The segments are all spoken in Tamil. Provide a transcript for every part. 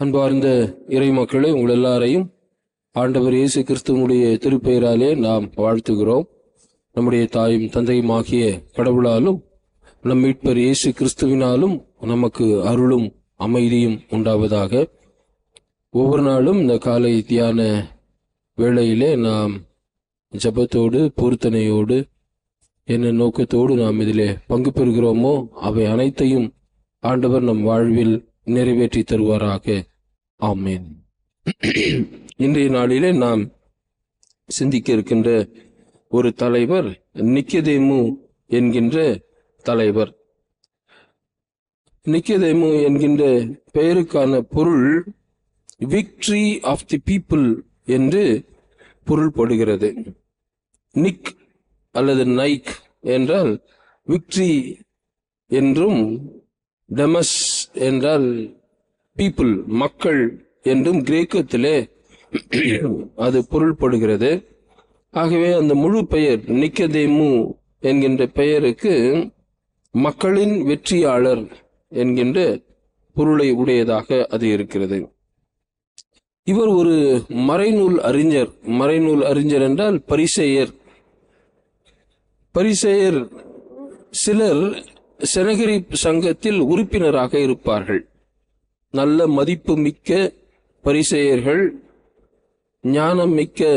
அன்பார்ந்த இறை மக்களே, உங்கள் எல்லாரையும் ஆண்டவர் இயேசு கிறிஸ்துவனுடைய திருப்பெயராலே நாம் வாழ்த்துகிறோம். நம்முடைய தாயும் தந்தையும் ஆகிய கடவுளாலும் நம் மீட்பர் இயேசு கிறிஸ்துவினாலும் நமக்கு அருளும் அமைதியும் உண்டாவதாக. ஒவ்வொரு நாளும் இந்த காலை தியான வேளையிலே நாம் ஜபத்தோடு பொருத்தனையோடு என்ன நோக்கத்தோடு நாம் இதிலே பங்கு பெறுகிறோமோ அவை அனைத்தையும் ஆண்டவர் நம் வாழ்வில் நிறைவேற்றி தருவாராக. ஆமென். இன்றைய நாளிலே நாம் சிந்திக்க இருக்கின்ற ஒரு தலைவர் நிக்கதேமு என்கின்ற தலைவர். நிக்கதேமு என்கின்ற பெயருக்கான பொருள் விக்டரி ஆஃப் தி பீப்புள் என்று பொருள்படுகிறது. நிக் அல்லது நைக் என்றால் விக்டரி என்றும், டெமஸ் என்றால் பீப்புள் மக்கள் என்றும் கிரேக்கத்திலே அது பொருள்படுகிறது. ஆகவே அந்த முழு பெயர் நிக்கதேமு என்கின்ற பெயருக்கு மக்களின் வெற்றியாளர் என்கின்ற பொருளை உடையதாக அது இருக்கிறது. இவர் ஒரு மறைநூல் அறிஞர். மறைநூல் அறிஞர் என்றால் பரிசேயர். பரிசேயர் சிலர் செனகரிப் சங்கத்தில் உறுப்பினராக இருப்பார்கள். நல்ல மதிப்பு மிக்க பரிசேயர்கள், ஞானம் மிக்க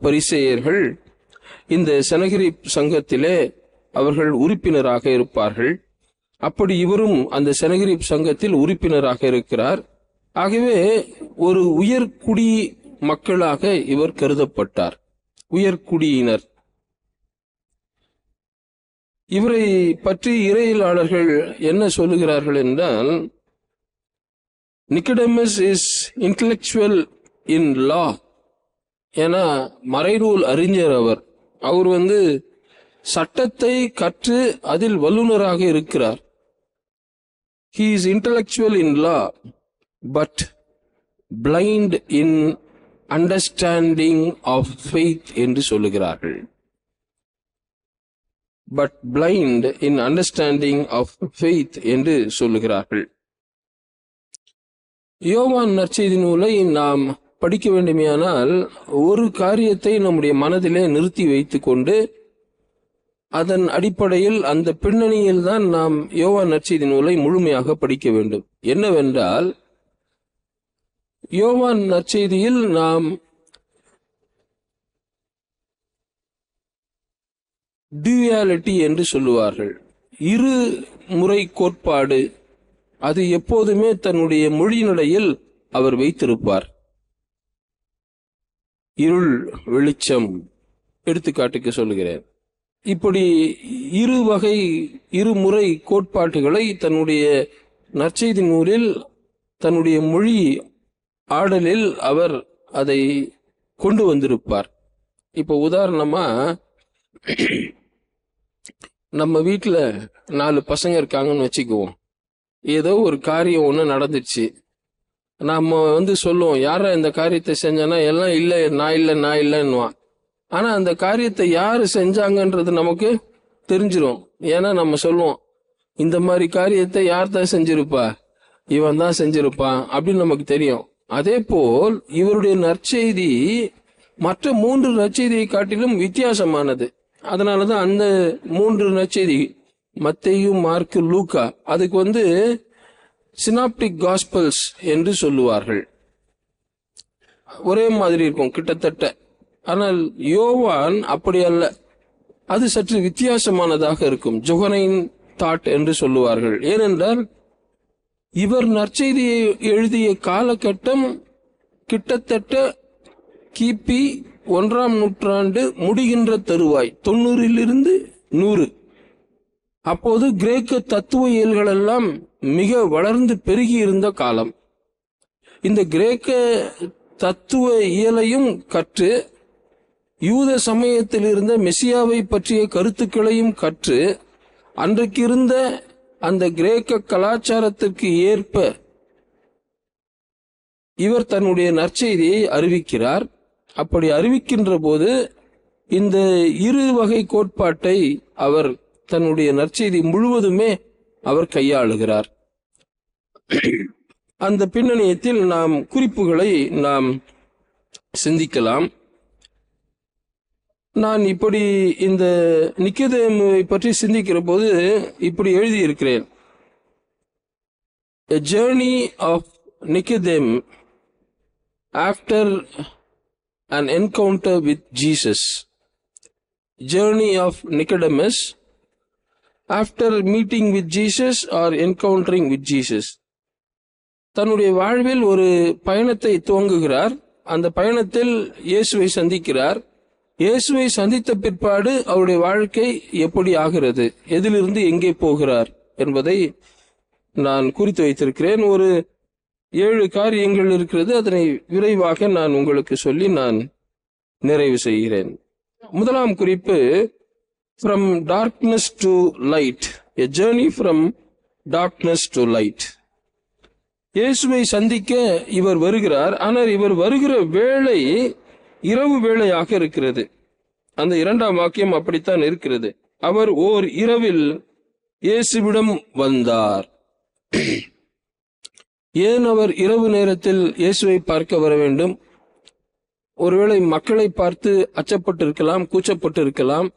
பரிசேயர்கள் இந்த செனகரிப் சங்கத்திலே அவர்கள் உறுப்பினராக இருப்பார்கள். அப்படி இவரும் அந்த செனகரிப் சங்கத்தில் உறுப்பினராக இருக்கிறார். ஆகவே ஒரு உயர்குடி மக்களாக இவர் கருதப்பட்டார், உயர்குடியினர். இவரை பற்றி இறையியலாளர்கள் என்ன சொல்லுகிறார்கள் என்றால், நிக்கடேமஸ் இஸ் இன்டலெக்சுவல் இன் லா. ஏன்னா மறைநூல் அறிஞர் அவர் சட்டத்தை கற்று அதில் வல்லுநராக இருக்கிறார். He is intellectual in law but blind in understanding of faith என்று சொல்லுகிறார்கள். But blind in understanding of faith என்று சொல்லுகிறார்கள். யோவான் நற்செய்தி நூலை நாம் படிக்க வேண்டுமையானால் ஒரு காரியத்தை நம்முடைய மனதிலே நிறுத்தி வைத்துக் கொண்டு அதன் அடிப்படையில் அந்த பின்னணியில் தான் நாம் யோவான் நற்செய்தி நூலை முழுமையாக படிக்க வேண்டும். என்னவென்றால், யோவான் நற்செய்தியில் நாம் டியூயாலிட்டி என்று சொல்லுவார்கள், இரு முறை கோட்பாடு, அது எப்போதுமே தன்னுடைய மொழிநடையில் அவர் வைத்திருப்பார். இருள் வெளிச்சம் எடுத்துக்காட்டுக்கு சொல்லுகிறேன். இப்படி இருமுறை கோட்பாட்டுகளை தன்னுடைய நற்செய்தி நூலில் தன்னுடைய மொழி ஆடலில் அவர் அதை கொண்டு வந்திருப்பார். இப்போ உதாரணமா, நம்ம வீட்டில் 4 பசங்க இருக்காங்கன்னு வச்சுக்குவோம். ஏதோ ஒரு காரியம் ஒன்று நடந்துச்சு. நாம சொல்லுவோம், யாரா இந்த காரியத்தை செஞ்சானா, எல்லாம் இல்லை நான் இல்லைன்னுவான். ஆனா அந்த காரியத்தை யாரு செஞ்சாங்கன்றது நமக்கு தெரிஞ்சிடும். ஏன்னா நம்ம சொல்லுவோம், இந்த மாதிரி காரியத்தை யார் தான் செஞ்சிருப்பா, இவன் தான் செஞ்சிருப்பான் அப்படின்னு நமக்கு தெரியும். அதே போல் இவருடைய நற்செய்தி மற்ற 3 நற்செய்தியை காட்டிலும் வித்தியாசமானது. அதனாலதான் அந்த 3 நற்செய்தி, மத்தேயு, மார்க்கு, லூக்கா, அதுக்கு சினாப்டிக் காஸ்பல்ஸ் என்று சொல்லுவார்கள். ஒரே மாதிரி இருக்கும் கிட்டத்தட்ட. ஆனால் யோவான் அப்படி அல்ல, அது சற்று வித்தியாசமானதாக இருக்கும். ஜொஹனைன் தாட் என்று சொல்லுவார்கள். ஏனென்றால் இவர் நற்செய்தியை எழுதிய காலகட்டம் கிட்டத்தட்ட கிபி 1ஆம் நூற்றாண்டு முடிகின்ற தருவாய், 90லிருந்து 100. அப்போது கிரேக்க தத்துவ இயல்கள் எல்லாம் மிக வளர்ந்து பெருகி இருந்த காலம். இந்த கிரேக்க தத்துவ இயலையும் கற்று, யூத சமயத்தில் இருந்த மெசியாவை பற்றிய கருத்துக்களையும் கற்று, அன்றைக்கு இருந்த அந்த கிரேக்க கலாச்சாரத்திற்கு ஏற்ப இவர் தன்னுடைய நற்செய்தியை அறிவிக்கிறார். அப்படி அறிவிக்கின்ற போது இந்த இரு வகை கோட்பாட்டை அவர் தன்னுடைய நற்செய்தி முழுவதுமே அவர் கையாளுகிறார். அந்த பின்னணியத்தில் நாம் குறிப்புகளை நாம் சிந்திக்கலாம். நான் இப்படி இந்த நிக்கோதேமுவை பற்றி சிந்திக்கிற போது இப்படி எழுதியிருக்கிறேன். A journey of Nicodemus after an encounter with Jesus. Journey of Nicodemus after meeting with Jesus or encountering with Jesus. தன்னுடைய வாழ்வில் ஒரு பயணத்தை துவங்குகிறார். அந்த பயணத்தில் இயேசுவை சந்திக்கிறார். இயேசுவை சந்தித்த பிற்பாடு அவருடைய வாழ்க்கை எப்படி ஆகிறது, எதிலிருந்து எங்கே போகிறார் என்பதை நான் குறித்து வைத்திருக்கிறேன். ஒரு 7 காரியங்கள் இருக்கிறது. அதனை விரைவாக நான் உங்களுக்கு சொல்லி நான் நிறைவு செய்கிறேன். முதலாம் குறிப்பு, from darkness to light, a journey from darkness to light. இயேசுவை சந்திக்க இவர் வருகிறார். ஆனால் இவர் வருகிற வேளை இரவு வேளையாக இருக்கிறது. அந்த 2ஆம் வாக்கியம் அப்படித்தான் இருக்கிறது. அவர் ஓர் இரவில் இயேசுவிடம் வந்தார். ஏன் அவர் இரவு நேரத்தில் இயேசுவை பார்க்க வர வேண்டும்? ஒருவேளை மக்களை பார்த்து அச்சப்பட்டிருக்கலாம், கூச்சப்பட்டிருக்கலாம்.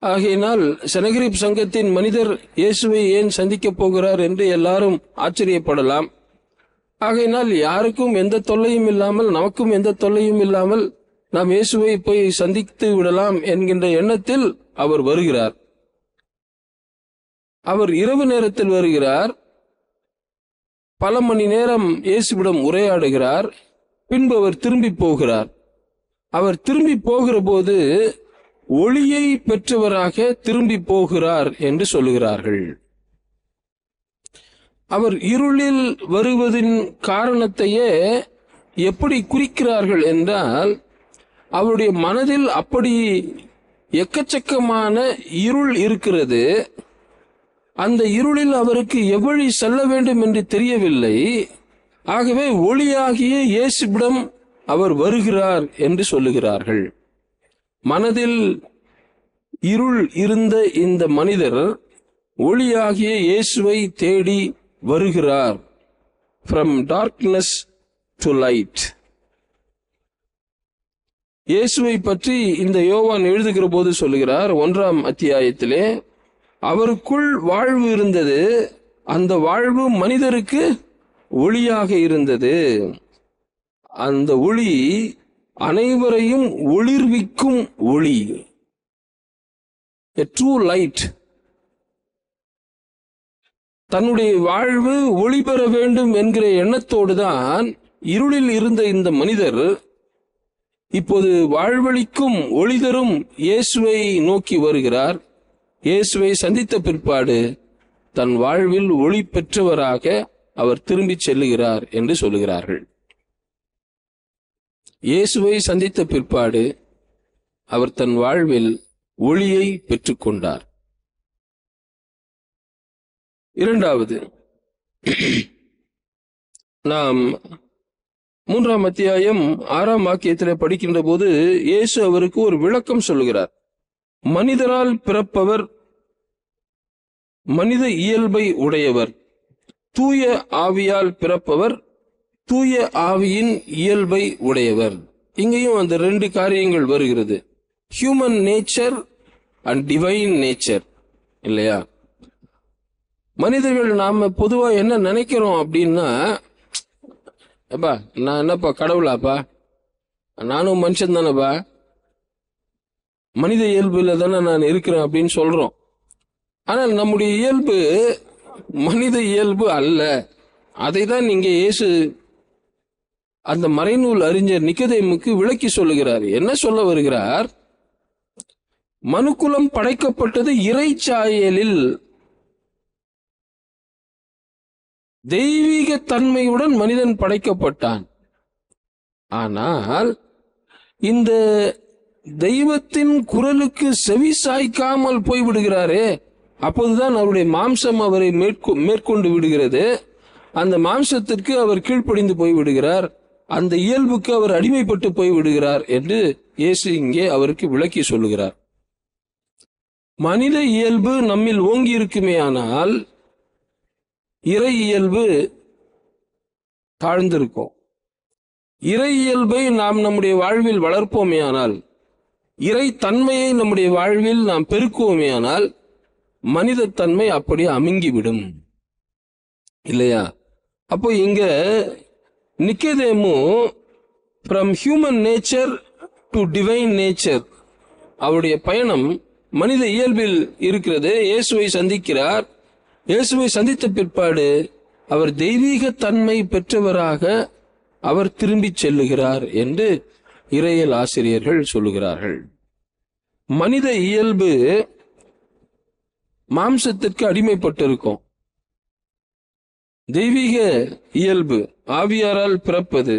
ஆகையினால் செனகரிப் சங்கத்தின் மனிதர் இயேசுவை ஏன் சந்திக்கப் போகிறார் என்று எல்லாரும் ஆச்சரியப்படலாம். ஆகையினால் யாருக்கும் எந்த தொல்லையும் இல்லாமல், நமக்கும் எந்த தொல்லையும் இல்லாமல் நாம் இயேசுவை போய் சந்தித்து விடலாம் என்கின்ற எண்ணத்தில் அவர் வருகிறார். அவர் இரவு நேரத்தில் வருகிறார். பல மணி நேரம் இயேசுவிடம் உரையாடுகிறார். பின்பு அவர் திரும்பி போகிறார். அவர் திரும்பி போகிற போது ஒளியை பெற்றவராக திரும்பி போகிறார் என்று சொல்லுகிறார்கள். அவர் இருளில் வருவதின் காரணத்தையே எப்படி குறிக்கிறார்கள் என்றால், அவருடைய மனதில் அப்படி எக்கச்சக்கமான இருள் இருக்கிறது. அந்த இருளில் அவருக்கு எவ்வழி செல்ல வேண்டும் என்று தெரியவில்லை. ஆகவே ஒளியாகிய இயேசுவிடம் அவர் வருகிறார் என்று சொல்லுகிறார்கள். மனதில் இருள் இருந்த இந்த மனிதர் ஒளியாகிய இயேசுவை தேடி வருகிறார். from darkness to light. இயேசுவை பற்றி இந்த யோவான் எழுதுகிற போது சொல்லுகிறார் 1ஆம் அத்தியாயத்திலே, அவருக்குள் வாழ்வு இருந்தது, அந்த வாழ்வு மனிதருக்கு ஒளியாக இருந்தது, அந்த ஒளி அனைவரையும் ஒளிர்விக்கும் ஒளி. a true light. தன்னுடைய வாழ்வு ஒளி பெற வேண்டும் என்கிற எண்ணத்தோடு தான் இருளில் இருந்த இந்த மனிதர் இப்போது வாழ்வளிக்கும் ஒளி தரும் இயேசுவை நோக்கி வருகிறார். இயேசுவை சந்தித்த பிற்பாடு தன் வாழ்வில் ஒளி பெற்றவராக அவர் திரும்பி செல்லுகிறார் என்று சொல்லுகிறார்கள். இயேசுவை சந்தித்த பிற்பாடு அவர் தன் வாழ்வில் ஒளியை பெற்றுக்கொண்டார். 2வது, நாம் 3ஆம் அத்தியாயம் 6ஆம் வாக்கியத்தில் படிக்கின்ற போது இயேசு அவருக்கு ஒரு விளக்கம் சொல்லுகிறார். மனிதரால் பிறப்பவர் மனித இயல்பை உடையவர், தூய ஆவியால் பிறப்பவர் தூய ஆவியின் இயல்பை உடையவர். இங்கேயும் அந்த 2 காரியங்கள் வருகிறது. Human nature and divine nature, இல்லையா? மனிதர்கள் நாம பொதுவா என்ன நினைக்கிறோம் அப்படின்னா, அப்பா நான் என்னப்பா கடவுளாப்பா, நானும் மனுஷன் தானேப்பா, மனித இயல்புல தானே நான் இருக்கிறேன் அப்படின்னு சொல்றோம். ஆனால் நம்முடைய இயல்பு மனித இயல்பு அல்ல. அதை தான் நீங்க இயேசு அந்த மறைநூல் அறிஞர் நிக்கோதேமுக்கு விளக்கி சொல்லுகிறார். என்ன சொல்ல வருகிறார்? மனுக்குலம் படைக்கப்பட்டது இறைச்சாயலில், தெய்வீக தன்மையுடன் மனிதன் படைக்கப்பட்டான். ஆனால் இந்த தெய்வத்தின் குரலுக்கு செவி சாய்க்காமல் போய்விடுகிறாரே, அப்போதுதான் அவருடைய மாம்சம் அவரை மேற்கொண்டு விடுகிறது. அந்த மாம்சத்திற்கு அவர் கீழ்ப்படிந்து போய்விடுகிறார், அந்த இயல்புக்கு அவர் அடிமைப்பட்டு போய்விடுகிறார் என்று இயேசு இங்கே அவருக்கு விளக்கி சொல்லுகிறார். மனித இயல்பு நம்மில் ஓங்கி இருக்குமே ஆனால் இறை இயல்பு தாழ்ந்திருக்கோம். இறை இயல்பை நாம் நம்முடைய வாழ்வில் வளர்ப்போமேயானால், இறை தன்மையை நம்முடைய வாழ்வில் நாம் பெருக்குவோமேயானால், மனித தன்மை அப்படி அமுங்கிவிடும் இல்லையா? அப்போ இங்க Nicodemus from human nature to divine nature, அவருடைய பயணம் மனித இயல்பில் இருக்கிறது. இயேசுவை சந்திக்கிறார். இயேசுவை சந்தித்த பிற்பாடு அவர் தெய்வீக தன்மை பெற்றவராக அவர் திரும்பி செல்லுகிறார் என்று இறையியல் ஆசிரியர்கள் சொல்லுகிறார்கள். மனித இயல்பு மாம்சத்திற்கு அடிமைப்பட்டிருக்கும். தெய்வீக இயல்பு ஆவியாரால் பிறப்பது.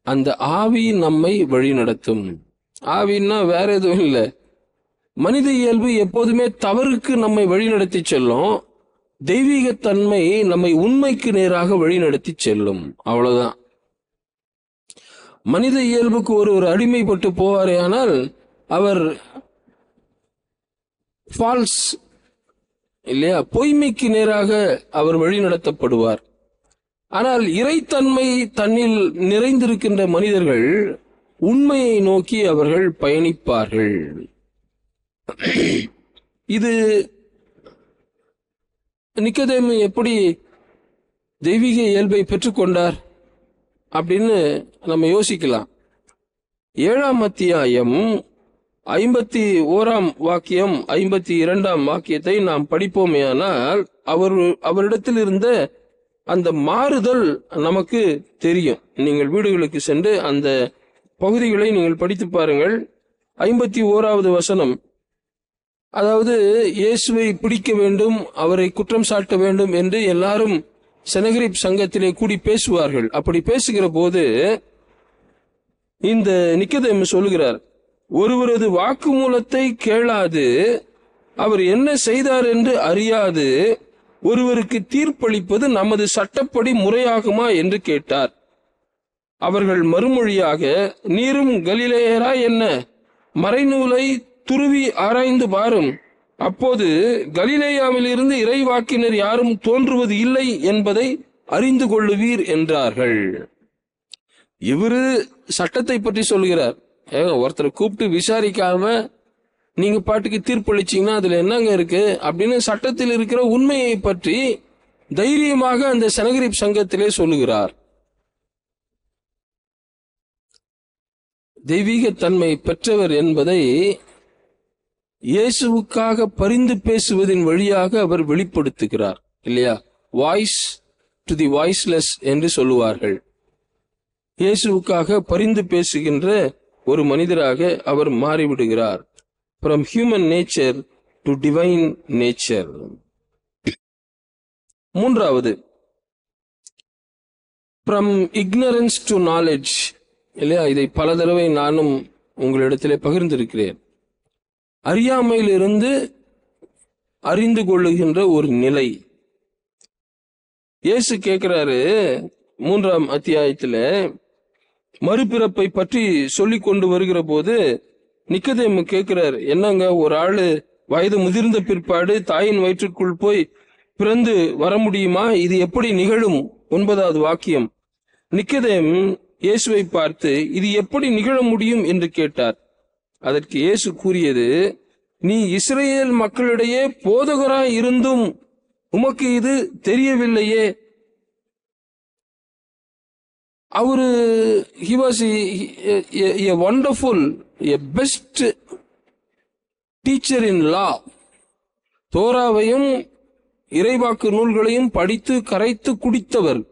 அந்த ஆவி நம்மை வழிநடத்தும். ஆவின்னா வேற எதுவும் இல்லை. மனித இயல்பு எப்போதுமே தவறுக்கு நம்மை வழிநடத்தி செல்லும். தெய்வீகத்தன்மை நம்மை உண்மைக்கு நேராக வழிநடத்தி செல்லும். அவ்வளவுதான். மனித இயல்புக்கு ஒருவர் அடிமைப்பட்டு போவாரே ஆனால் அவர் ஃபால்ஸ் இல்லையா, பொய்மைக்கு நேராக அவர் வழிநடத்தப்படுவார். ஆனால் இறைத்தன்மை தன்னில் நிறைந்திருக்கின்ற மனிதர்கள் உண்மையை நோக்கி அவர்கள் பயணிப்பார்கள். இது நிக்கோதேமு எப்படி தெய்வீக இயல்பை பெற்றுக்கொண்டார் அப்படின்னு நம்ம யோசிக்கலாம். 7ஆம் அத்தியாயம் 51ஆம் வாக்கியம் 52ஆம் வாக்கியத்தை நாம் படிப்போமேயானால் அவரிடத்தில் இருந்த அந்த மாறுதல் நமக்கு தெரியும். நீங்கள் வீடுகளுக்கு சென்று அந்த பகுதிகளை நீங்கள் படித்து பாருங்கள். 51வது வசனம், அதாவது இயேசுவை பிடிக்க வேண்டும், அவரை குற்றம் சாட்ட வேண்டும் என்று எல்லாரும் செனகரிப் சங்கத்திலே கூடி பேசுவார்கள். அப்படி பேசுகிற போது இந்த நிக்கோதேமு சொல்லுகிறார், ஒருவரது வாக்குமூலத்தை கேளாது, அவர் என்ன செய்தார் என்று அறியாது ஒருவருக்கு தீர்ப்பளிப்பது நமது சட்டப்படி முறையாகுமா என்று கேட்டார். அவர்கள் மறுமொழியாக, நீரும் கலிலேயரா என்ன? மறைநூலை துருவி ஆராய்ந்து பாரும், அப்போது கலிலேயாவில் இருந்து இறைவாக்கினர் யாரும் தோன்றுவது இல்லை என்பதை அறிந்து கொள்ளுவீர் என்றார்கள். இவரு சட்டத்தை பற்றி சொல்கிறார். ஒருத்தரை கூப்பிட்டு விசாரிக்காம நீங்க பாட்டுக்கு தீர்ப்பளிச்சீங்கன்னா அதுல என்னங்க இருக்கு அப்படின்னு சட்டத்தில் இருக்கிற உண்மையை பற்றி தைரியமாக அந்த செனகரிப் சங்கத்திலே சொல்லுகிறார். தெய்வீகத்தன்மை பெற்றவர் என்பதை இயேசுவுக்காக பரிந்து பேசுவதின் வழியாக அவர் வெளிப்படுத்துகிறார் இல்லையா? வாய்ஸ் டு தி வாய்ஸ்லெஸ் என்று சொல்லுவார்கள். இயேசுவுக்காக பரிந்து பேசுகின்ற ஒரு மனிதராக அவர் மாறிவிடுகிறார். From human nature to divine nature. மூன்றாவது, ஃப்ரம் இக்னரன்ஸ் டு நாலேஜ் இல்லையா? இதை பல தடவை நானும் உங்களிடத்திலே பகிர்ந்திருக்கிறேன். அறியாமையிலிருந்து அறிந்து கொள்ளுகின்ற ஒரு நிலை. இயேசு கேட்கிறாரு 3ஆம் அத்தியாயத்தில் மறுபிறப்பை பற்றி சொல்லி கொண்டு வருகிற போது நிக்கோதேமு கேட்கிறார், என்னங்க ஒரு ஆளு வயது முதிர்ந்த பிற்பாடு தாயின் வயிற்றுக்குள் போய் பிறந்து வர முடியுமா? இது எப்படி நிகழும்? 9வது வாக்கியம். நிக்கோதேமு இயேசுவை பார்த்து இது எப்படி நிகழ முடியும் என்று கேட்டார். அதற்கு இயேசு கூறியது, நீ இஸ்ரேல் மக்களிடையே போதகராய் இருந்தும் உமக்கு இது தெரியவில்லையே. அவரு he was a wonderful, a best teacher in law. தோராவையும் இறைவாக்கு நூல்களையும் படித்து கரைத்து குடித்தவர்.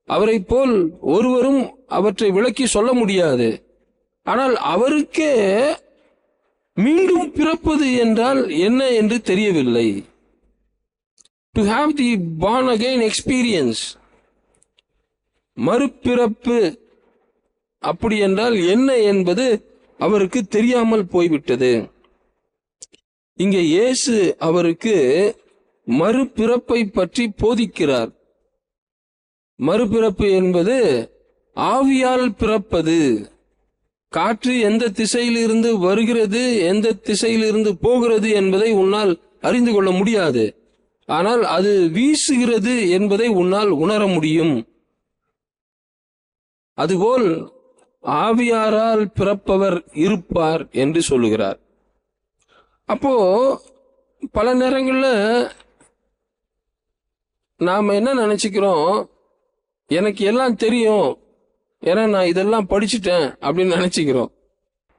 அவரை போல் ஒருவரும் அவற்றை விளக்கி சொல்ல முடியாது. ஆனால் அவருக்கே மீண்டும் பிறப்பது என்றால் என்ன என்று தெரியவில்லை. To have the born again experience, மறுபிறப்பு அப்படி என்றால் என்ன என்பது அவருக்கு தெரியாமல் போய்விட்டது. இங்கே இயேசு அவருக்கு மறுபிறப்பை பற்றி போதிக்கிறார். மறுபிறப்பு என்பது ஆவியால் பிறப்பது. காற்று எந்த திசையிலிருந்து வருகிறது, எந்த திசையிலிருந்து போகிறது என்பதை உன்னால் அறிந்து கொள்ள முடியாது. ஆனால் அது வீசுகிறது என்பதை உன்னால் உணர முடியும். அதுபோல் ஆவியாரால் பிறப்பவர் இருப்பார் என்று சொல்லுகிறார். அப்போ பல நேரங்கள்ல நாம என்ன நினைச்சுக்கிறோம், எனக்கு எல்லாம் தெரியும், ஏன்னா நான் இதெல்லாம் படிச்சுட்டேன் அப்படின்னு நினைச்சுக்கிறோம்.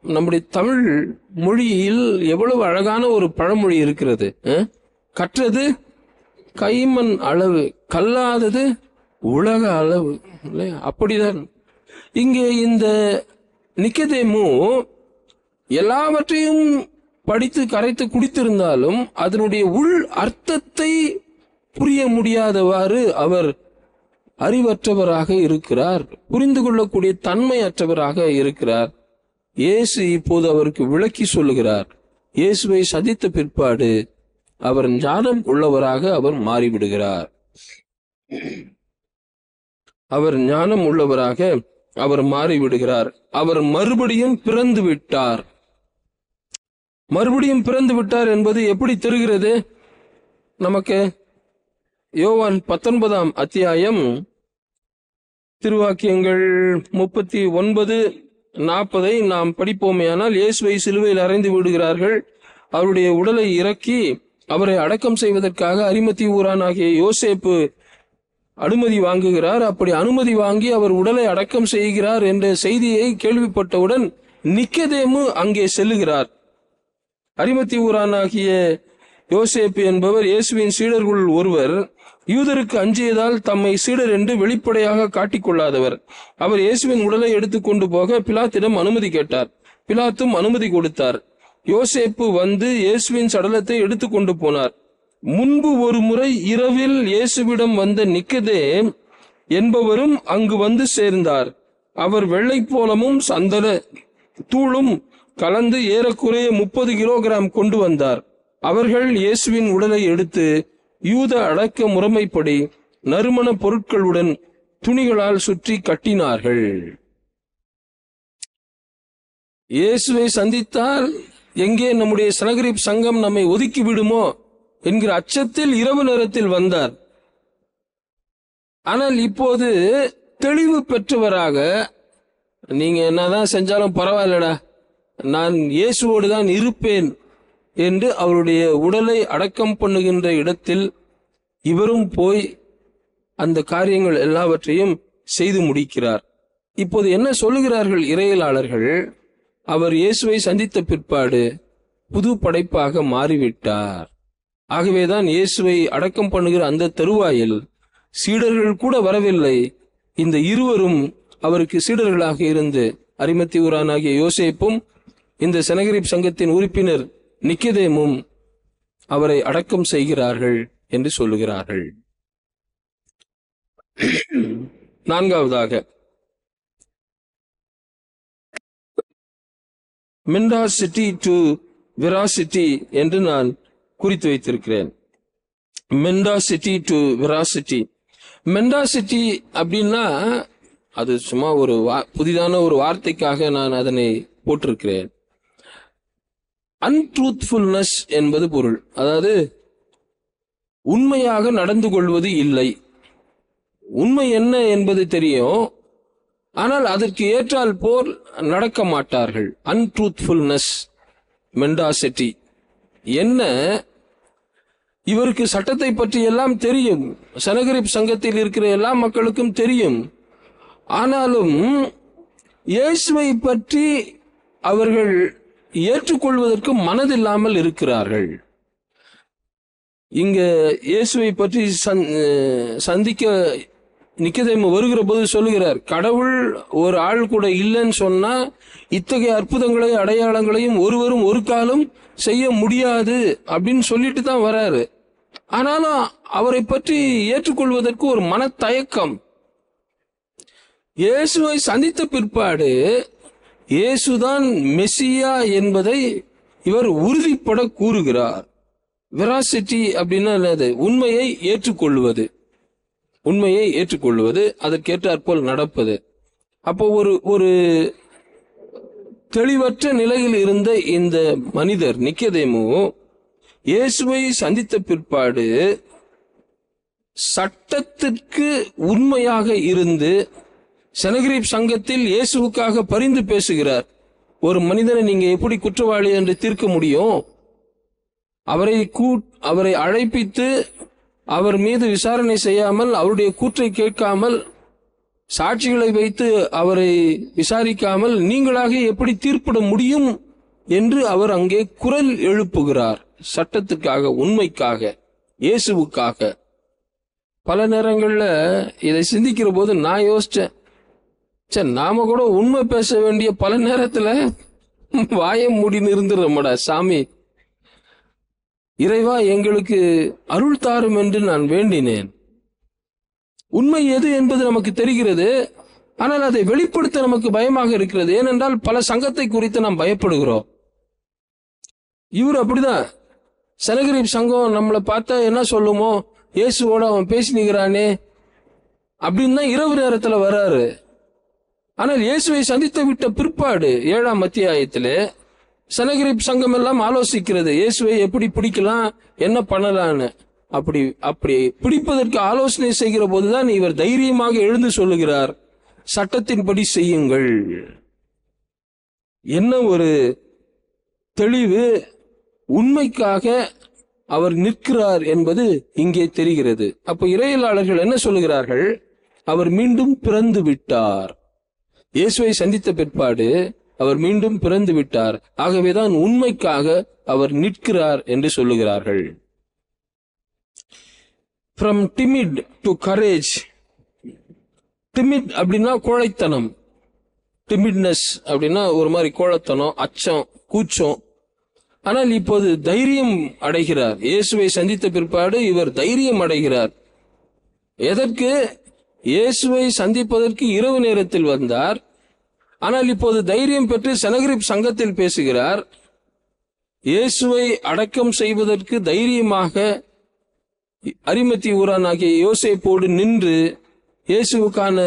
நம்முடைய தமிழ் மொழியில் எவ்வளவு அழகான ஒரு பழமொழி இருக்கிறது. கற்றது கைமண் அளவு, கல்லாதது உலக அளவு. அப்படிதான் இங்கே இந்த நிக்கதேமு எல்லாவற்றையும் படித்து கரைத்து குடித்திருந்தாலும் அதனுடைய உள் அர்த்தத்தை புரிய முடியாதவாறு அவர் அறிவற்றவராக இருக்கிறார், புரிந்து கொள்ளக்கூடிய தன்மையற்றவராக இருக்கிறார். இயேசு இப்போது அவருக்கு விளக்கி சொல்லுகிறார். இயேசுவை சந்தித்த பிற்பாடு அவர் ஞானம் உள்ளவராக அவர் மாறிவிடுகிறார். அவர் ஞானம் உள்ளவராக அவர் மாறிவிடுகிறார். அவர் மறுபடியும் பிறந்து விட்டார். மறுபடியும் பிறந்து விட்டார் என்பது எப்படி தெரிகிறது நமக்கு? யோவான் 19ஆம் அத்தியாயம் திருவாக்கியங்கள் 39-40 நாம் படிப்போமேயானால், இயேசுவை சிலுவையில் அறைந்து விடுகிறார்கள். அவருடைய உடலை இறக்கி அவரை அடக்கம் செய்வதற்காக அரிமத்தி ஊரானாகிய யோசேப்பு அனுமதி வாங்குகிறார். அப்படி அனுமதி வாங்கி அவர் உடலை அடக்கம் செய்கிறார் என்ற செய்தியை கேள்விப்பட்டவுடன் நிக்கதேமு அங்கே செல்லுகிறார். அரிமத்தி ஊரானாகிய யோசேப்பு என்பவர் இயேசுவின் சீடர்கள் ஒருவர். யூதருக்கு அஞ்சியதால் தம்மை சீடர் என்று வெளிப்படையாக காட்டிக்கொள்ளாதவர். அவர் இயேசுவின் உடலை எடுத்துக்கொண்டு போக பிலாத்திடம் அனுமதி கேட்டார். பிலாத்தும் அனுமதி கொடுத்தார். யோசேப்பு வந்து இயேசுவின் சடலத்தை எடுத்துக்கொண்டு போனார். முன்பு ஒரு முறை இரவில் இயேசுவிடம் வந்த நிக்கதேம் என்பவரும் அங்கு வந்து சேர்ந்தார். அவர் வெள்ளைப்போளமும் சந்தன தூளும் கலந்து ஏறக்குறைய 30 கிலோகிராம் கொண்டு வந்தார். அவர்கள் இயேசுவின் உடலை எடுத்து யூத அடக்க முறைமைப்படி நறுமண பொருட்களுடன் துணிகளால் சுற்றி கட்டினார்கள். இயேசுவை சந்தித்தால் எங்கே நம்முடைய சனகரிப் சங்கம் நம்மை ஒதுக்கி விடுமோ என்கிற அச்சத்தில் இரவு நேரத்தில் வந்தார். ஆனால் இப்போது தெளிவு பெற்றவராக, நீங்க என்னதான் செஞ்சாலும் பரவாயில்லடா, நான் இயேசுவோடு தான் இருப்பேன் என்று அவருடைய உடலை அடக்கம் பண்ணுகின்ற இடத்தில் இவரும் போய் அந்த காரியங்கள் எல்லாவற்றையும் செய்து முடிக்கிறார். இப்போது என்ன சொல்லுகிறார்கள் இறையலாளர்கள்? அவர் இயேசுவை சந்தித்த பிற்பாடு புது படைப்பாக மாறிவிட்டார். ஆகவேதான் இயேசுவை அடக்கம் பண்ணுகிற அந்த தருவாயில் சீடர்கள் கூட வரவில்லை. இந்த இருவரும் அவருக்கு சீடர்களாக இருந்து அரிமத்தி ஊரானாகிய யோசேப்பும் இந்த சனகரிப் சங்கத்தின் உறுப்பினர் நிக்கதேமும் அவரை அடக்கம் செய்கிறார்கள் என்று சொல்லுகிறார்கள். நான்காவதாக, மெண்டாசிட்டி டு வெராசிட்டி என்று நான் குறித்து வைத்திருக்கிறேன். மெண்டாசிட்டி டு வெராசிட்டி. மெண்டாசிட்டி அப்படின்னா அது சும்மா ஒரு புதிதான ஒரு வார்த்தைக்காக நான் அதனை போட்டிருக்கிறேன். அன்ட்ரூத்ஃபுல்னஸ் என்பது பொருள். அதாவது உண்மையாக நடந்து கொள்வது இல்லை. உண்மை என்ன என்பது தெரியும், ஆனால் அதற்கு ஏற்றால் போல் நடக்க மாட்டார்கள். அன்ட்ரூத்ஃபுல்னஸ், மெண்டாசிட்டி. என்ன, இவருக்கு சட்டத்தை பற்றி எல்லாம் தெரியும், சனகரிப் சங்கத்தில் இருக்கிற எல்லா மக்களுக்கும் தெரியும். ஆனாலும் இயேசுவை பற்றி அவர்கள் ஏற்றுக்கொள்வதற்கு மனதில்லாமல் இருக்கிறார்கள். இங்க இயேசுவை பற்றி சந்திக்க நிக்கதேமு வருகிற போது சொல்லுகிறார், கடவுள் ஒரு ஆள் கூட இல்லைன்னு சொன்னா இத்தகைய அற்புதங்களையும் அடையாளங்களையும் ஒருவரும் ஒரு காலம் செய்ய முடியாது அப்படின்னு சொல்லிட்டு தான் வராரு. ஆனாலும் அவரை பற்றி ஏற்றுக்கொள்வதற்கு ஒரு மனத்தயக்கம். இயேசுவை சந்தித்த பிற்பாடு இயேசுதான் மெசியா என்பதை இவர் உறுதிப்பட கூறுகிறார். வெராசிட்டி அப்படின்னா என்னது? உண்மையை ஏற்றுக்கொள்வது, உண்மையை ஏற்றுக்கொள்வது, அதற்கேற்றாற்போல் நடப்பது. அப்போ ஒரு தெளிவற்ற நிலையில் இருந்த இந்த மனிதர் நிக்கதேமு இயேசுவை சந்தித்த பிற்பாடு சட்டத்திற்கு உண்மையாக இருந்து செனகரிப் சங்கத்தில் இயேசுவுக்காக பரிந்து பேசுகிறார். ஒரு மனிதனை நீங்க எப்படி குற்றவாளி என்று தீர்க்க முடியும்? அவரை அழைப்பித்து அவர் மீது விசாரணை செய்யாமல், அவருடைய கூற்றை கேட்காமல், சாட்சிகளை வைத்து அவரை விசாரிக்காமல் நீங்களாக எப்படி தீர்ப்பிட முடியும் என்று அவர் அங்கே குரல் எழுப்புகிறார். சட்டத்துக்காக, உண்மைக்காக, இயேசுவுக்காக. பல நேரங்கள்ல இதை சிந்திக்கிற போது நான் யோசிச்சேன், நாம கூட உண்மை பேச வேண்டிய பல நேரத்துல வாயை மூடின்னு இருந்துடுறோம்டா சாமி. இறைவா, எங்களுக்கு அருள் தாரும் என்று நான் வேண்டினேன். உண்மை எது என்பது நமக்கு தெரிகிறது, ஆனால் அதை வெளிப்படுத்த நமக்கு பயமாக இருக்கிறது. ஏனென்றால் பல சங்கத்தை குறித்து நாம் பயப்படுகிறோம். இவர் அப்படிதான். செனகரிப் சங்கம் நம்மளை பார்த்தா என்ன சொல்லுமோ, இயேசுவோட அவன் பேசினுகிறானே அப்படின்னு தான் இரவு நேரத்துல வராரு. ஆனால் இயேசுவை சந்தித்து விட்ட பிற்பாடு 7ஆம் அத்தியாயத்திலே செனகரிப் சங்கம் எல்லாம் ஆலோசிக்கிறது, இயேசுவை எப்படி பிடிக்கலாம், என்ன பண்ணலான்னு. அப்படி பிடிப்பதற்கு ஆலோசனை செய்கிற போதுதான் இவர் தைரியமாக எழுந்து சொல்லுகிறார், சட்டத்தின்படி செய்யுங்கள். என்ன ஒரு தெளிவு! உண்மைக்காக அவர் நிற்கிறார் என்பது இங்கே தெரிகிறது. அப்போ இறையியலாளர்கள் என்ன சொல்லுகிறார்கள்? அவர் மீண்டும் பிறந்து விட்டார். இயேசுவை சந்தித்த பிற்பாடு அவர் மீண்டும் பிறந்து விட்டார், ஆகவேதான் உண்மைக்காக அவர் நிற்கிறார் என்று சொல்லுகிறார்கள். From timid to courage. Timid அப்படின்னா கோழைத்தனம். டிமிட்னஸ் அப்படின்னா ஒரு மாதிரி கோழைத்தனம், அச்சம், கூச்சம். ஆனால் இப்போது தைரியம் அடைகிறார். இயேசுவை சந்தித்த பிற்பாடு இவர் தைரியம் அடைகிறார். எதற்கு? இயேசுவை சந்திப்பதற்கு இரவு நேரத்தில் வந்தார். ஆனால் இப்போது தைரியம் பெற்று செனகரிப் சங்கத்தில் பேசுகிறார். இயேசுவை அடக்கம் செய்வதற்கு தைரியமாக அரிமத்தி ஊரானாகிய யோசேப்போடு நின்று இயேசுவுக்கான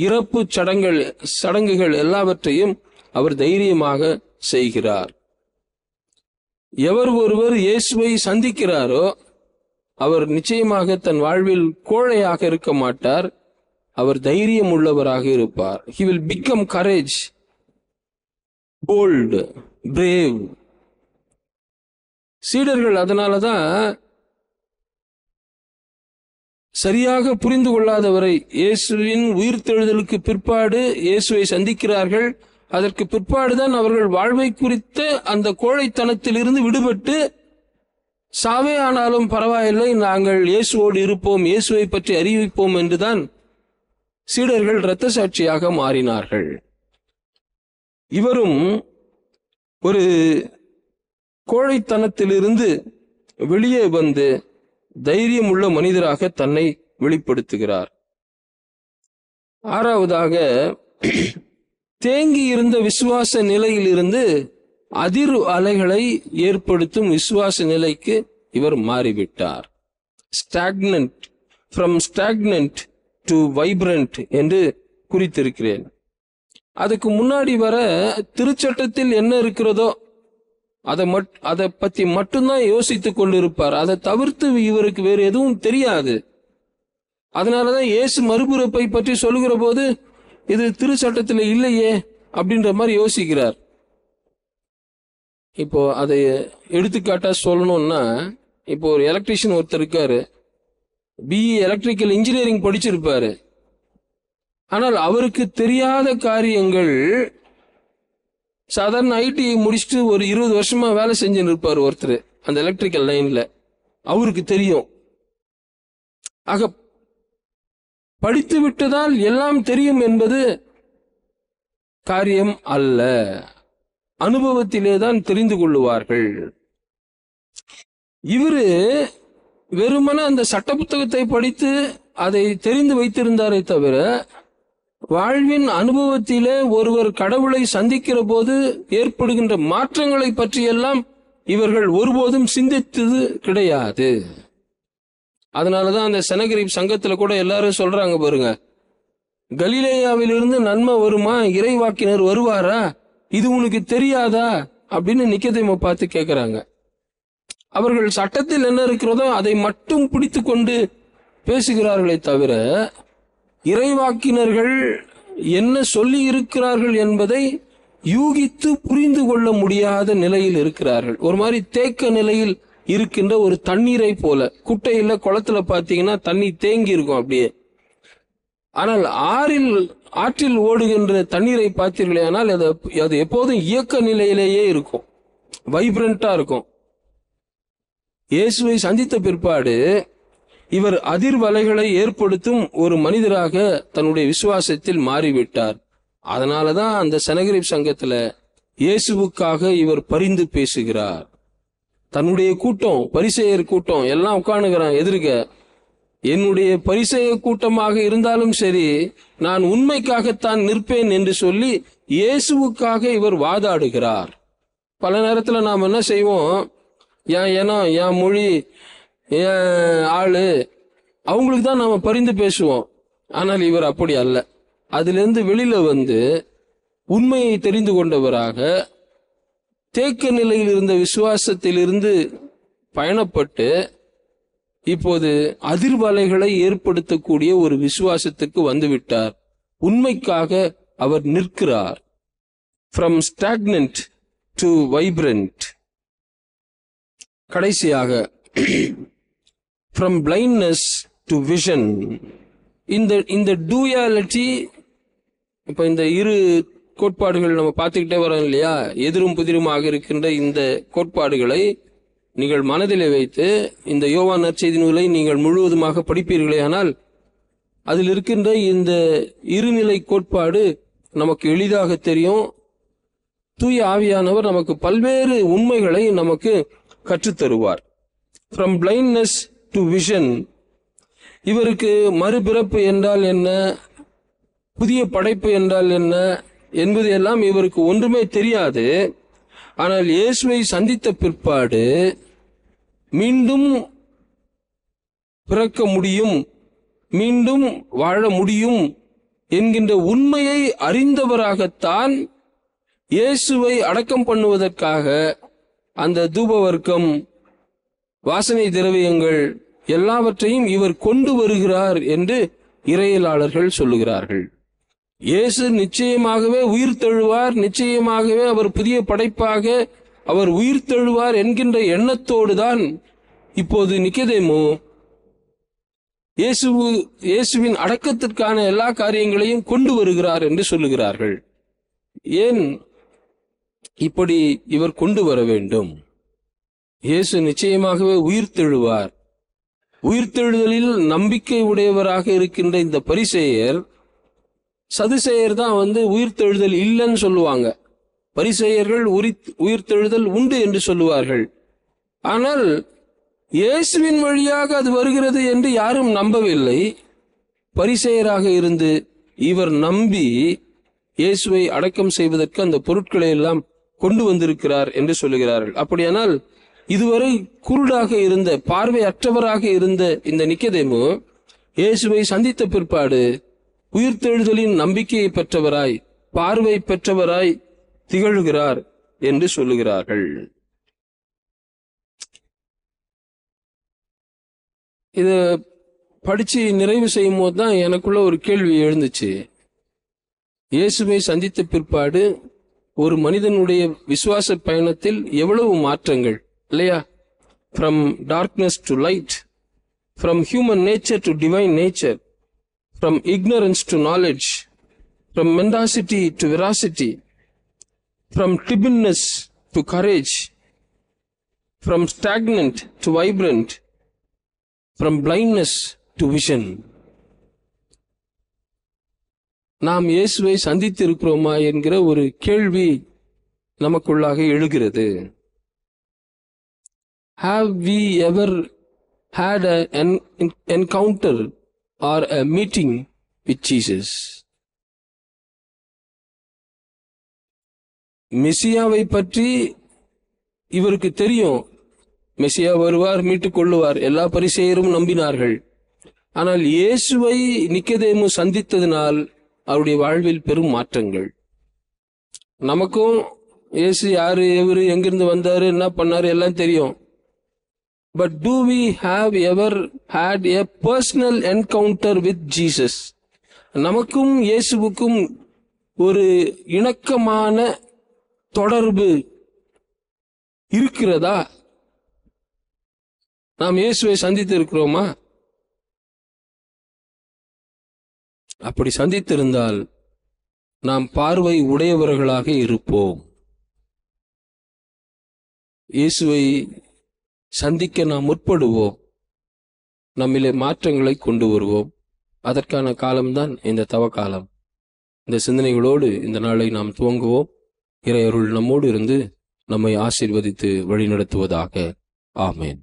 இறப்பு சடங்குகள் எல்லாவற்றையும் அவர் தைரியமாக செய்கிறார். எவர் ஒருவர் இயேசுவை சந்திக்கிறாரோ அவர் நிச்சயமாக தன் வாழ்வில் கோழையாக இருக்க மாட்டார், அவர் தைரியம் உள்ளவராக இருப்பார். He will become courage, bold, brave. சீடர்கள் அதனாலதான் சரியாக புரிந்து கொள்ளாதவரை இயேசுவின் உயிர்த்தெழுதலுக்கு பிற்பாடு இயேசுவை சந்திக்கிறார்கள். அதற்கு பிற்பாடுதான் அவர்கள் வாழ்வை குறித்த அந்த கோழைத்தனத்தில் இருந்து விடுபட்டு, சாவே ஆனாலும் பரவாயில்லை, நாங்கள் இயேசுவோடு இருப்போம், இயேசுவை பற்றி அறிவிப்போம் என்றுதான் சீடர்கள் இரத்த சாட்சியாக மாறினார்கள். இவரும் ஒரு கோழைத்தனத்திலிருந்து வெளியே வந்து தைரியம் உள்ள மனிதராக தன்னை வெளிப்படுத்துகிறார். ஆறாவதாக, தேங்கி இருந்த விசுவாச நிலையிலிருந்து அதிர் அலைகளை ஏற்படுத்தும் விசுவாச நிலைக்கு இவர் மாறிவிட்டார். Stagnant, from stagnant to vibrant என்று குறித்திருக்கிறேன். அதுக்கு முன்னாடி வர திருச்சட்டத்தில் என்ன இருக்கிறதோ அதை பத்தி மட்டும்தான் யோசித்துக் கொண்டிருப்பார். அதை தவிர்த்து இவருக்கு வேறு எதுவும் தெரியாது. அதனாலதான் இயேசு மறுபிறப்பை பற்றி சொல்லுகிற போது இது திருச்சட்டத்தில் இல்லையே அப்படின்ற மாதிரி யோசிக்கிறார். இப்போ அதை எடுத்துக்காட்டா சொல்லணும்னா, இப்போ ஒரு எலக்ட்ரீஷியன் ஒருத்தர் இருக்காரு, பிஇ எலக்ட்ரிக்கல் இன்ஜினியரிங் படிச்சிருப்பாரு. ஆனால் அவருக்கு தெரியாத காரியங்கள், சாதாரண ஐடி முடிச்சுட்டு ஒரு 20 வருஷமா வேலை செஞ்சுன்னு இருப்பார் ஒருத்தர் அந்த எலக்ட்ரிக்கல் லைன்ல, அவருக்கு தெரியும். ஆக படித்து விட்டதால் எல்லாம் தெரியும் என்பது காரியம் அல்ல, அனுபவத்திலே தான் தெரிந்து கொள்ளுவார்கள். இவரு வெறுமனே அந்த சட்ட புத்தகத்தை படித்து அதை தெரிந்து வைத்திருந்தாரே தவிர, வாழ்வின் அனுபவத்திலே ஒருவர் கடவுளை சந்திக்கிற போது ஏற்படுகின்ற மாற்றங்களை பற்றியெல்லாம் இவர்கள் ஒருபோதும் சிந்தித்தது கிடையாது. அதனாலதான் அந்த செனகரிப் சங்கத்துல கூட எல்லாரும் சொல்றாங்க பாருங்க, கலிலேயாவிலிருந்து நன்மை வருமா, இறைவாக்கினர் வருவாரா, இது உனக்கு தெரியாதா அப்படின்னு நிக்கதேமை பார்த்து கேட்கிறாங்க. அவர்கள் சட்டத்தில் என்ன இருக்கிறதோ அதை மட்டும் பிடித்து கொண்டு பேசுகிறார்களே தவிர, இறைவாக்கினர்கள் என்ன சொல்லி இருக்கிறார்கள் என்பதை யூகித்து புரிந்து கொள்ள முடியாத நிலையில் இருக்கிறார்கள். ஒரு மாதிரி தேக்க நிலையில் இருக்கின்ற ஒரு தண்ணீரை போல. குட்டையில குளத்துல பாத்தீங்கன்னா தண்ணி தேங்கி இருக்கும் அப்படியே. ஆனால் ஆற்றில் ஓடுகின்ற தண்ணீரை பார்த்தீர்களே ஆனால் அது எப்போதும் இயக்க நிலையிலேயே இருக்கும், வைப்ரண்டா இருக்கும். இயேசுவை சந்தித்த பிற்பாடு இவர் அதிர்வலைகளை ஏற்படுத்தும் ஒரு மனிதராக தன்னுடைய விசுவாசத்தில் மாறிவிட்டார். அதனாலதான் அந்த செனகரிப் சங்கத்துல இயேசுவுக்காக இவர் பரிந்து பேசுகிறார். தன்னுடைய கூட்டம், பரிசேயர் கூட்டம் எல்லாம் உட்கார்ந்துகிறான் எதிர்க்க. என்னுடைய பரிசேய கூட்டமாக இருந்தாலும் சரி, நான் உண்மைக்காகத்தான் நிற்பேன் என்று சொல்லி இயேசுவுக்காக இவர் வாதாடுகிறார். பல நேரத்துல நாம் என்ன செய்வோம், என் இனம், என் மொழி, என் ஆளு, அவங்களுக்கு தான் நாம பரிந்து பேசுவோம். ஆனால் இவர் அப்படி அல்ல. அதிலிருந்து வெளியில வந்து உண்மையை தெரிந்து கொண்டவராக தேக்க நிலையில் இருந்த விசுவாசத்திலிருந்து பயணப்பட்டு இப்போது அதிர்வலைகளை ஏற்படுத்தக்கூடிய ஒரு விசுவாசத்துக்கு வந்துவிட்டார். உண்மைக்காக அவர் நிற்கிறார். From stagnant to vibrant. கடைசியாக ஃப்ரம் பிளைண்ட்னஸ் டு விஷன். இந்த டூயாலிட்டி, இப்ப இந்த இரு கோட்பாடுகள் நம்ம பார்த்துக்கிட்டே வரோம் இல்லையா, எதிரும் புதிருமாக இருக்கின்ற இந்த கோட்பாடுகளை நீங்கள் மனதிலே வைத்து இந்த யோவான் நற்செய்தி நூலை நீங்கள் முழுவதுமாக படிப்பீர்களே ஆனால் அதில் இருக்கின்ற இந்த இருநிலை கோட்பாடு நமக்கு எளிதாக தெரியும். தூய ஆவியானவர் நமக்கு பல்வேறு உண்மைகளை நமக்கு கற்றுத்தருவார். From blindness to vision. இவருக்கு மறுபிறப்பு என்றால் என்ன, புதிய படைப்பு என்றால் என்ன என்பது எல்லாம் இவருக்கு ஒன்றுமே தெரியாது. ஆனால் இயேசுவை சந்தித்த பிற்பாடு மீண்டும் பிறக்க முடியும், மீண்டும் வாழ முடியும் என்கின்ற உண்மையை அறிந்தவராகத்தான் இயேசுவை அடக்கம் பண்ணுவதற்காக அந்த தூபவர்க்கம், வாசனை திரவியங்கள் எல்லாவற்றையும் இவர் கொண்டு வருகிறார் என்று இறையியலாளர்கள் சொல்லுகிறார்கள். இயேசு நிச்சயமாகவே உயிர் தெழுவார், நிச்சயமாகவே அவர் புதிய படைப்பாக அவர் உயிர் தெழுவார் என்கின்ற எண்ணத்தோடு தான் இப்போது நிக்கதேமு இயேசுவின் அடக்கத்திற்கான எல்லா காரியங்களையும் கொண்டு வருகிறார் என்று சொல்லுகிறார்கள். ஏன் இப்படி இவர் கொண்டு வர வேண்டும்? இயேசு நிச்சயமாகவே உயிர் தெழுவார். உயிர்த்தெழுதலில் நம்பிக்கை உடையவராக இருக்கின்ற இந்த பரிசேயர், சதுசேயர் தான் உயிர்த்தெழுதல் இல்லைன்னு சொல்லுவாங்க. பரிசேயர்கள் உயிர்த்தெழுதல் உண்டு என்று சொல்லுவார்கள். ஆனால் இயேசுவின் வழியாக அது வருகிறது என்று யாரும் நம்பவில்லை. பரிசேயராக இருந்து இவர் நம்பி இயேசுவை அடக்கம் செய்வதற்கு அந்த பொருட்களை எல்லாம் கொண்டு வந்திருக்கிறார் என்று சொல்லுகிறார்கள். அப்படியானால் இதுவரை குருடாக இருந்த, பார்வை அற்றவராக இருந்த இந்த நிக்கதேமு இயேசுவை சந்தித்த பிற்பாடு உயிர்த்தெழுதலின் நம்பிக்கையை பெற்றவராய், பார்வை பெற்றவராய் திகழ்கிறார் என்று சொல்லுகிறார்கள். இத படிச்சு நிறைவு செய்யும் போது தான் எனக்குள்ள ஒரு கேள்வி எழுந்துச்சு. இயேசுவை சந்தித்த பிற்பாடு ஒரு மனிதனுடைய விசுவாச பயணத்தில் எவ்வளவு மாற்றங்கள் இல்லையா? From darkness to light, from human nature to divine nature, from ignorance to knowledge, from mendacity to veracity, from timidness to courage, from stagnant to vibrant, from blindness to vision. நாம் இயேசுவை சந்தித்திருக்கிறோமா என்கிற ஒரு கேள்வி நமக்குள்ளாக எழுகிறது. Have we ever had an encounter or a meeting with Jesus? மெசியாவை பற்றி இவருக்கு தெரியும். மெசியா வருவார், மீட்டுக் கொள்ளுவார், எல்லா பரிசேயரும் நம்பினார்கள். ஆனால் இயேசுவை நிக்கதேமு சந்தித்ததினால் அவருடைய வாழ்வில் பெரும் மாற்றங்கள். நமக்கும் இயேசு யாரு, எவரு, எங்கிருந்து வந்தாரு, என்ன பண்ணாரு எல்லாம் தெரியும். But do we have ever had a personal encounter with Jesus? நமக்கும் இயேசுவுக்கும் ஒரு இணக்கமான தொடர்பு இருக்கிறதா? நாம் இயேசுவை சந்தித்து இருக்கிறோமா? அப்படி சந்தித்திருந்தால் நாம் பார்வை உடையவர்களாக இருப்போம். இயேசுவை சந்திக்க நாம் முற்படுவோம். நம்மிலே மாற்றங்களை கொண்டு வருவோம். அதற்கான காலம்தான் இந்த தவ காலம். இந்த சிந்தனைகளோடு இந்த நாளை நாம் துவங்குவோம். இறையருள் நம்மோடு இருந்து நம்மை ஆசீர்வதித்து வழிநடத்துவதாக. ஆமேன்.